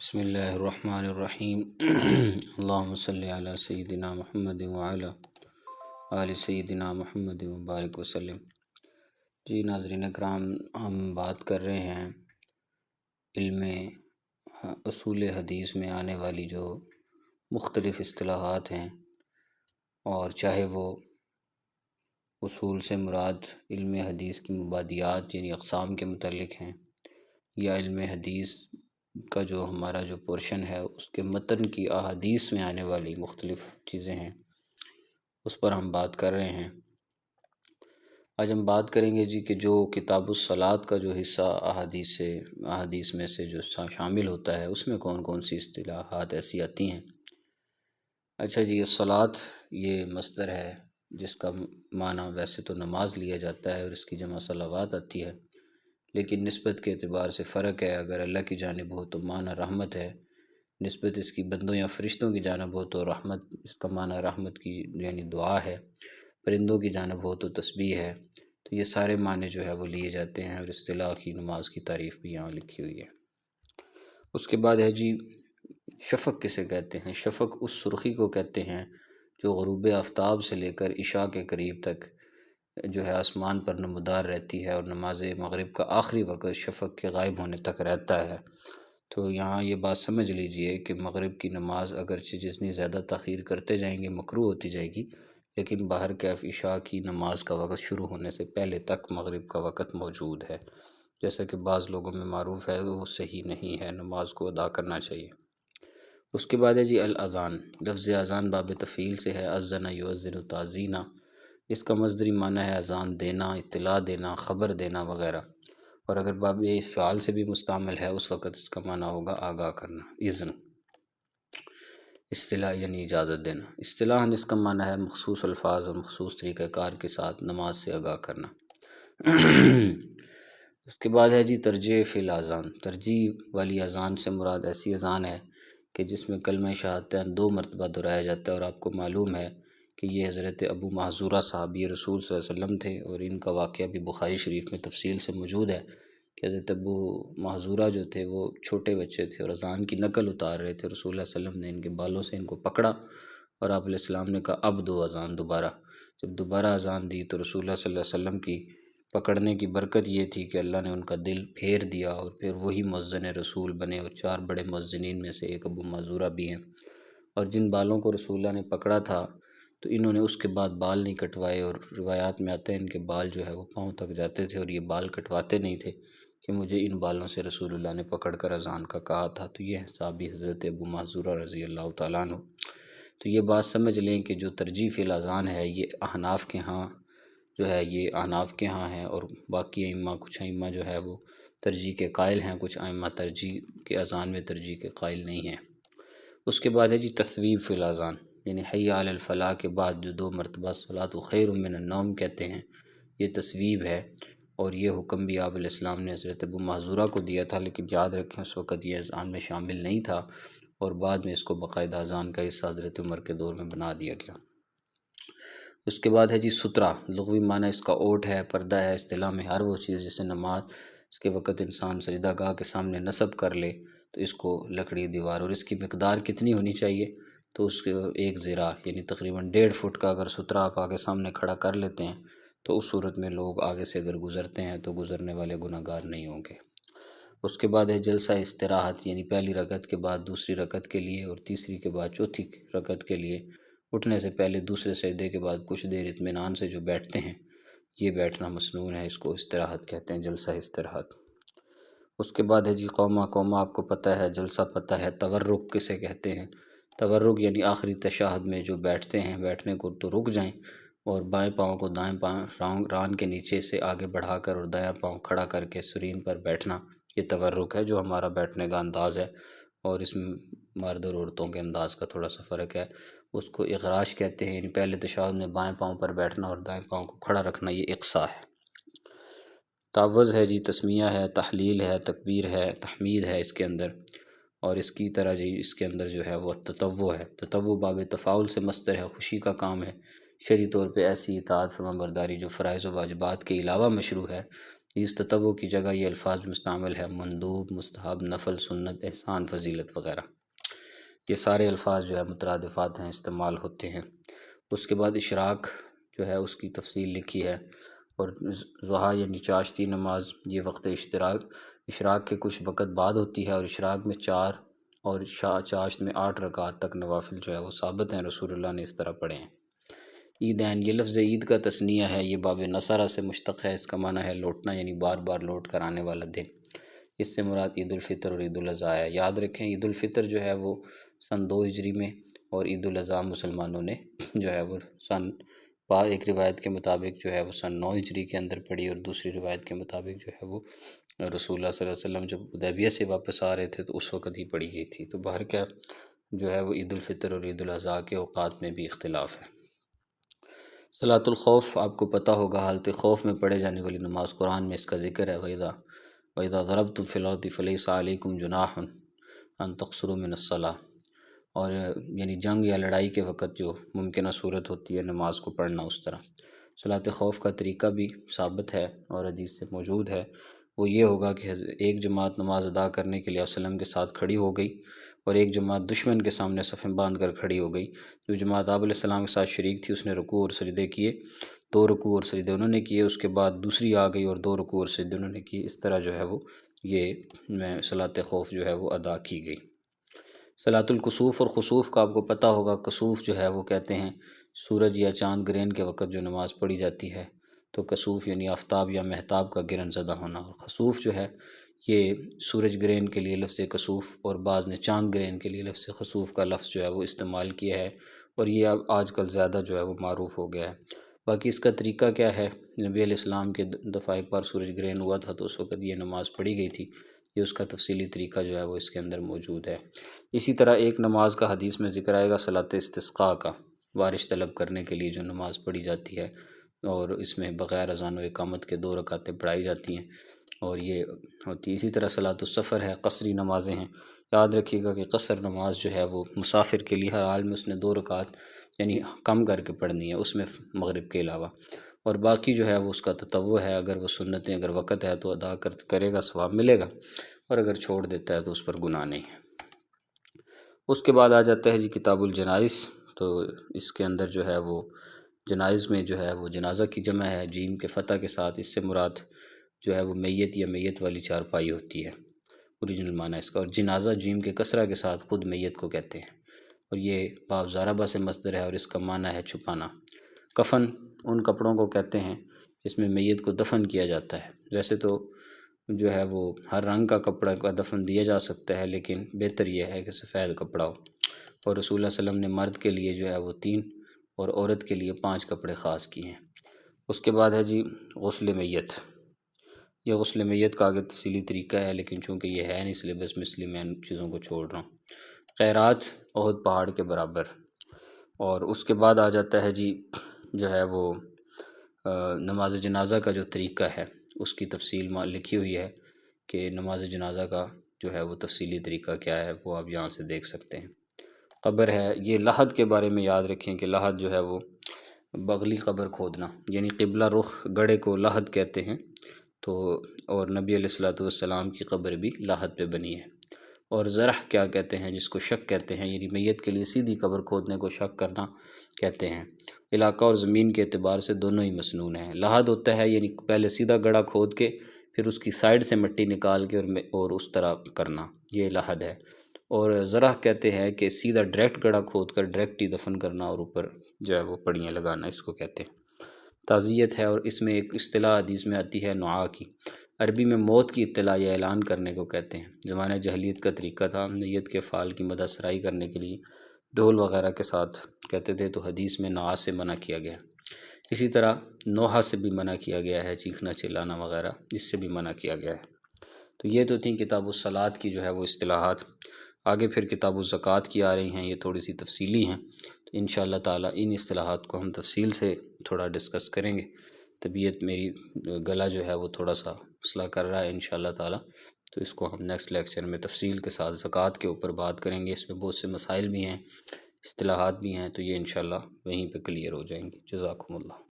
بسم اللہ الرحمن الرحیم اللہم صلی علی سیدنا محمد وعلی آل سیدنا محمد وبارک وسلم۔ جی ناظرین اکرام، ہم بات کر رہے ہیں علم اصول حدیث میں آنے والی جو مختلف اصطلاحات ہیں، اور چاہے وہ اصول سے مراد علم حدیث کی مبادیات یعنی اقسام کے متعلق ہیں، یا علم حدیث کا جو ہمارا جو پورشن ہے اس کے متن کی احادیث میں آنے والی مختلف چیزیں ہیں، اس پر ہم بات کر رہے ہیں۔ آج ہم بات کریں گے جی کہ جو کتاب الصلاۃ کا جو حصہ احادیث میں سے جو شامل ہوتا ہے، اس میں کون کون سی اصطلاحات ایسی آتی ہیں۔ اچھا جی، الصلاۃ یہ مصدر ہے جس کا معنی ویسے تو نماز لیا جاتا ہے، اور اس کی جمع صلوات آتی ہے، لیکن نسبت کے اعتبار سے فرق ہے۔ اگر اللہ کی جانب ہو تو معنی رحمت ہے، نسبت اس کی بندوں یا فرشتوں کی جانب ہو تو رحمت، اس کا معنی رحمت کی یعنی دعا ہے، پرندوں کی جانب ہو تو تسبیح ہے۔ تو یہ سارے معنی جو ہے وہ لیے جاتے ہیں، اور اصطلاح کی نماز کی تعریف بھی یہاں لکھی ہوئی ہے۔ اس کے بعد ہے جی شفق کسے کہتے ہیں۔ شفق اس سرخی کو کہتے ہیں جو غروب آفتاب سے لے کر عشاء کے قریب تک جو ہے آسمان پر نمودار رہتی ہے، اور نماز مغرب کا آخری وقت شفق کے غائب ہونے تک رہتا ہے۔ تو یہاں یہ بات سمجھ لیجئے کہ مغرب کی نماز اگرچہ جتنی زیادہ تاخیر کرتے جائیں گے مکروہ ہوتی جائے گی، لیکن باہر کیف عشاء کی نماز کا وقت شروع ہونے سے پہلے تک مغرب کا وقت موجود ہے، جیسا کہ بعض لوگوں میں معروف ہے، وہ صحیح نہیں ہے، نماز کو ادا کرنا چاہیے۔ اس کے بعد ہے جی الاذان۔ لفظ اذان باب تفعیل سے ہے، اذن یؤذن تعزینا۔ اس کا مصدری معنی ہے اذان دینا، اطلاع دینا، خبر دینا وغیرہ، اور اگر باب فعال سے بھی مستعمل ہے اس وقت اس کا معنی ہوگا آگاہ کرنا، اذن، اصطلاح یعنی اجازت دینا۔ اصطلاحاً اس کا معنی ہے مخصوص الفاظ اور مخصوص طریقہ کار کے ساتھ نماز سے آگاہ کرنا۔ اس کے بعد ہے جی ترجیع فی الاذان۔ ترجیع والی اذان سے مراد ایسی اذان ہے کہ جس میں کلمہ شہادتین 2 مرتبہ دہرایا جاتا ہے، اور آپ کو معلوم ہے کہ یہ حضرت ابو محذورہ صحابی رسول صلی اللہ علیہ وسلم تھے، اور ان کا واقعہ بھی بخاری شریف میں تفصیل سے موجود ہے کہ حضرت ابو محذورہ جو تھے وہ چھوٹے بچے تھے اور اذان کی نقل اتار رہے تھے۔ رسول اللہ صلی اللہ علیہ وسلم نے ان کے بالوں سے ان کو پکڑا، اور آپ علیہ السلام نے کہا اب دو اذان دوبارہ۔ جب دوبارہ اذان دی تو رسول اللہ صلی اللہ علیہ وسلم کی پکڑنے کی برکت یہ تھی کہ اللہ نے ان کا دل پھیر دیا، اور پھر وہی مؤذن رسول بنے، اور 4 بڑے مؤذنین میں سے ایک ابو محذورہ بھی ہیں۔ اور جن بالوں کو رسول اللہ نے پکڑا تھا تو انہوں نے اس کے بعد بال نہیں کٹوائے، اور روایات میں آتا ہے ان کے بال جو ہے وہ پاؤں تک جاتے تھے، اور یہ بال کٹواتے نہیں تھے کہ مجھے ان بالوں سے رسول اللہ نے پکڑ کر اذان کا کہا تھا۔ تو یہ صحابی حضرت ابو محذورہ رضی اللہ تعالیٰ عنہ۔ تو یہ بات سمجھ لیں کہ جو ترجیع فی الاذان ہے یہ احناف کے ہاں جو ہے یہ احناف کے ہاں ہے، اور باقی ائمہ کچھ ائمہ جو ہے وہ ترجیع کے قائل ہیں، کچھ ائمہ ترجیع کے اذان میں ترجیع کے قائل نہیں ہیں۔ اس کے بعد ہے جی تثویب فی الاذان، یعنی حی علی الفلاح کے بعد جو 2 مرتبہ الصلاۃ خیر من النوم کہتے ہیں، یہ تثویب ہے، اور یہ حکم بھی آپ علیہ السلام نے حضرت ابو محذورہ کو دیا تھا، لیکن یاد رکھیں اس وقت یہ اذان میں شامل نہیں تھا، اور بعد میں اس کو باقاعدہ اذان کا حصہ حضرت عمر کے دور میں بنا دیا گیا۔ اس کے بعد ہے جی سترہ۔ لغوی معنی اس کا اوٹ ہے، پردہ ہے۔ اصطلاح میں ہر وہ چیز جسے نماز اس کے وقت انسان سجدہ گاہ کے سامنے نصب کر لے تو اس کو لکڑی دیوار، اور اس کی مقدار کتنی ہونی چاہیے تو اس کے 1 ذراع یعنی تقریباً 1.5 فٹ کا اگر سترہ آپ آگے سامنے کھڑا کر لیتے ہیں تو اس صورت میں لوگ آگے سے اگر گزرتے ہیں تو گزرنے والے گناہ گار نہیں ہوں گے۔ اس کے بعد ہے جلسہ استراحت، یعنی پہلی رکعت کے بعد دوسری رکعت کے لیے، اور تیسری کے بعد چوتھی رکعت کے لیے اٹھنے سے پہلے دوسرے سجدے کے بعد کچھ دیر اطمینان سے جو بیٹھتے ہیں، یہ بیٹھنا مسنون ہے، اس کو استراحت کہتے ہیں، جلسہ استراحت۔ اس کے بعد ہے جی قومہ۔ قومہ آپ کو پتہ ہے، جلسہ پتہ ہے۔ تورک کسے کہتے ہیں؟ تورک یعنی آخری تشہد میں جو بیٹھتے ہیں، بیٹھنے کو تو رک جائیں اور بائیں پاؤں کو دائیں پاؤں ران کے نیچے سے آگے بڑھا کر اور دایاں پاؤں کھڑا کر کے سرین پر بیٹھنا، یہ تورک ہے جو ہمارا بیٹھنے کا انداز ہے، اور اس میں مرد اور عورتوں کے انداز کا تھوڑا سا فرق ہے۔ اس کو اغراش کہتے ہیں، یعنی پہلے تشہد میں بائیں پاؤں پر بیٹھنا اور دائیں پاؤں کو کھڑا رکھنا، یہ اقصا ہے۔ تعوذ ہے جی، تسمیہ ہے، تحلیل ہے، تکبیر ہے، تحمید ہے اس کے اندر، اور اس کی طرح جی اس کے اندر جو ہے وہ تطوع ہے۔ تطوع باب تفاعل سے مصدر ہے، خوشی کا کام ہے، شرعی طور پہ ایسی اطاعت فرما برداری جو فرائض و واجبات کے علاوہ مشروع ہے، اس تطوع کی جگہ یہ الفاظ مستعمل ہے مندوب، مستحب، نفل، سنت، احسان، فضیلت وغیرہ، یہ سارے الفاظ جو ہے مترادفات ہیں، استعمال ہوتے ہیں۔ اس کے بعد اشراق جو ہے اس کی تفصیل لکھی ہے، اور ضحیٰ یعنی چاشتی نماز یہ وقت اشراق کے کچھ وقت بعد ہوتی ہے، اور اشراق میں 4 اور چاشت میں 8 رکعات تک نوافل جو ہے وہ ثابت ہیں، رسول اللہ نے اس طرح پڑھے ہیں۔ عیدین، یہ لفظ عید کا تثنیہ ہے، یہ باب نصرہ سے مشتق ہے، اس کا معنی ہے لوٹنا، یعنی بار بار لوٹ کر آنے والا دن۔ اس سے مراد عید الفطر اور عید الاضحیٰ ہے۔ یاد رکھیں عید الفطر جو ہے وہ سن 2 ہجری میں، اور عید الاضحیٰ مسلمانوں نے جو ہے وہ ایک روایت کے مطابق جو ہے وہ سن 9 ہجری کے اندر پڑھی، اور دوسری روایت کے مطابق جو ہے وہ رسول اللہ صلی اللہ علیہ وسلم جب حدیبیہ سے واپس آ رہے تھے تو اس وقت ہی پڑھی گئی تھی۔ تو بہرکیف جو ہے وہ عید الفطر اور عید الاضحیٰ کے اوقات میں بھی اختلاف ہے۔ صلاۃ الخوف آپ کو پتہ ہوگا، حالت خوف میں پڑھے جانے والی نماز، قرآن میں اس کا ذکر ہے، وَإِذَا ضَرَبْتُمْ فِي الْأَرْضِ فَلَيْسَ عَلَيْكُمْ جُنَاحٌ أَن تَقْصُرُوا مِنَ الصَّلَاةِ، اور یعنی جنگ یا لڑائی کے وقت جو ممکنہ صورت ہوتی ہے نماز کو پڑھنا اس طرح۔ صلاۃ خوف کا طریقہ بھی ثابت ہے اور حدیث سے موجود ہے، وہ یہ ہوگا کہ ایک جماعت نماز ادا کرنے کے لیے وسلم کے ساتھ کھڑی ہو گئی، اور ایک جماعت دشمن کے سامنے صفیں باندھ کر کھڑی ہو گئی۔ جو جماعت آپ علیہ السلام کے ساتھ شریک تھی اس نے رکوع اور سجدے کیے، 2 رکوع اور سجدے انہوں نے کیے، اس کے بعد دوسری آ گئی اور 2 رکوع اور سجدے انہوں نے کیے، اس طرح جو ہے وہ یہ صلاۃ خوف جو ہے وہ ادا کی گئی۔ صلاۃ الکسوف اور خسوف کا آپ کو پتہ ہوگا، کسوف جو ہے وہ کہتے ہیں سورج یا چاند گرہن کے وقت جو نماز پڑھی جاتی ہے، تو کسوف یعنی آفتاب یا مہتاب کا گرہن زدہ ہونا، اور خسوف جو ہے یہ سورج گرہن کے لیے لفظ کسوف، اور بعض نے چاند گرہن کے لیے لفظ خسوف کا لفظ جو ہے وہ استعمال کیا ہے، اور یہ اب آج کل زیادہ جو ہے وہ معروف ہو گیا ہے۔ باقی اس کا طریقہ کیا ہے، نبی علیہ السلام کے دفعہ ایک بار سورج گرہن ہوا تھا تو اس وقت یہ نماز پڑھی گئی تھی، یہ اس کا تفصیلی طریقہ جو ہے وہ اس کے اندر موجود ہے۔ اسی طرح ایک نماز کا حدیث میں ذکر آئے گا، صلاۃ استسقاء کا، بارش طلب کرنے کے لیے جو نماز پڑھی جاتی ہے، اور اس میں بغیر اذان و اقامت کے 2 رکعتیں پڑھائی جاتی ہیں، اور یہ ہوتی ہے۔ اسی طرح صلاۃ السفر ہے، قصری نمازیں ہیں، یاد رکھیے گا کہ قصر نماز جو ہے وہ مسافر کے لیے ہر حال میں اس نے 2 رکعت یعنی کم کر کے پڑھنی ہے، اس میں مغرب کے علاوہ، اور باقی جو ہے وہ اس کا تطوع ہے، اگر وہ سنتیں اگر وقت ہے تو ادا کرے گا ثواب ملے گا، اور اگر چھوڑ دیتا ہے تو اس پر گناہ نہیں ہے۔ اس کے بعد آ جاتا ہے جی کتاب الجنائز، تو اس کے اندر جو ہے وہ جنائز میں جو ہے وہ جنازہ کی جمع ہے جیم کے فتح کے ساتھ، اس سے مراد جو ہے وہ میت یا میت والی چارپائی ہوتی ہے، اوریجنل معنی اس کا، اور جنازہ جیم کے کسرہ کے ساتھ خود میت کو کہتے ہیں، اور یہ باب ضربہ سے مصدر ہے، اور اس کا معنی ہے چھپانا۔ کفن ان کپڑوں کو کہتے ہیں جس میں میت کو دفن کیا جاتا ہے، ویسے تو جو ہے وہ ہر رنگ کا کپڑا کا دفن دیا جا سکتا ہے، لیکن بہتر یہ ہے کہ سفید کپڑا ہو، اور رسول اللہ صلی اللہ علیہ وسلم نے مرد کے لیے جو ہے وہ 3 اور عورت کے لیے 5 کپڑے خاص کیے ہیں۔ اس کے بعد ہے جی غسل میت، یہ غسل میت کا آگے تفصیلی طریقہ ہے، لیکن چونکہ یہ ہے نہیں سلیبس میں اس لیے میں ان چیزوں کو چھوڑ رہا ہوں۔ خیرات احد پہاڑ کے برابر، اور اس کے بعد آ جاتا ہے جی جو ہے وہ نماز جنازہ کا جو طریقہ ہے اس کی تفصیل لکھی ہوئی ہے کہ نماز جنازہ کا جو ہے وہ تفصیلی طریقہ کیا ہے، وہ آپ یہاں سے دیکھ سکتے ہیں۔ قبر ہے، یہ لحد کے بارے میں یاد رکھیں کہ لحد جو ہے وہ بغلی قبر کھودنا، یعنی قبلہ رخ گڑھے کو لحد کہتے ہیں، تو اور نبی علیہ السلام کی قبر بھی لحد پہ بنی ہے۔ اور زرح کیا کہتے ہیں، جس کو شک کہتے ہیں، یعنی میت کے لیے سیدھی قبر کھودنے کو شک کرنا کہتے ہیں۔ علاقہ اور زمین کے اعتبار سے دونوں ہی مسنون ہیں۔ لحد ہوتا ہے یعنی پہلے سیدھا گڑھا کھود کے پھر اس کی سائڈ سے مٹی نکال کے اور اس طرح کرنا، یہ لحد ہے۔ اور زرح کہتے ہیں کہ سیدھا ڈائریکٹ گڑھا کھود کر ڈائریکٹ ہی دفن کرنا اور اوپر جو ہے وہ پڑیاں لگانا، اس کو کہتے ہیں۔ تعزیت ہے، اور اس میں ایک اصطلاح حدیث میں آتی ہے نعا کی، عربی میں موت کی اطلاع یا اعلان کرنے کو کہتے ہیں۔ زمانہ جاہلیت کا طریقہ تھا، میت کے افعال کی مدح سرائی کرنے کے لیے ڈھول وغیرہ کے ساتھ کہتے تھے، تو حدیث میں نعا سے منع کیا گیا۔ اسی طرح نوحہ سے بھی منع کیا گیا ہے، چیخنا چلانا وغیرہ اس سے بھی منع کیا گیا ہے۔ تو یہ تو تھیں کتاب الصلاۃ کی جو ہے وہ اصطلاحات۔ آگے پھر کتاب الزکوٰۃ کی آ رہی ہیں، یہ تھوڑی سی تفصیلی ہیں، تو انشاءاللہ تعالیٰ ان اصطلاحات کو ہم تفصیل سے تھوڑا ڈسکس کریں گے۔ طبیعت میری گلا جو ہے وہ تھوڑا سا مسئلہ کر رہا ہے انشاءاللہ تعالیٰ، تو اس کو ہم نیکسٹ لیکچر میں تفصیل کے ساتھ زکوٰۃ کے اوپر بات کریں گے۔ اس میں بہت سے مسائل بھی ہیں، اصطلاحات بھی ہیں، تو یہ انشاءاللہ وہیں پہ کلیئر ہو جائیں گے۔ جزاکم اللہ۔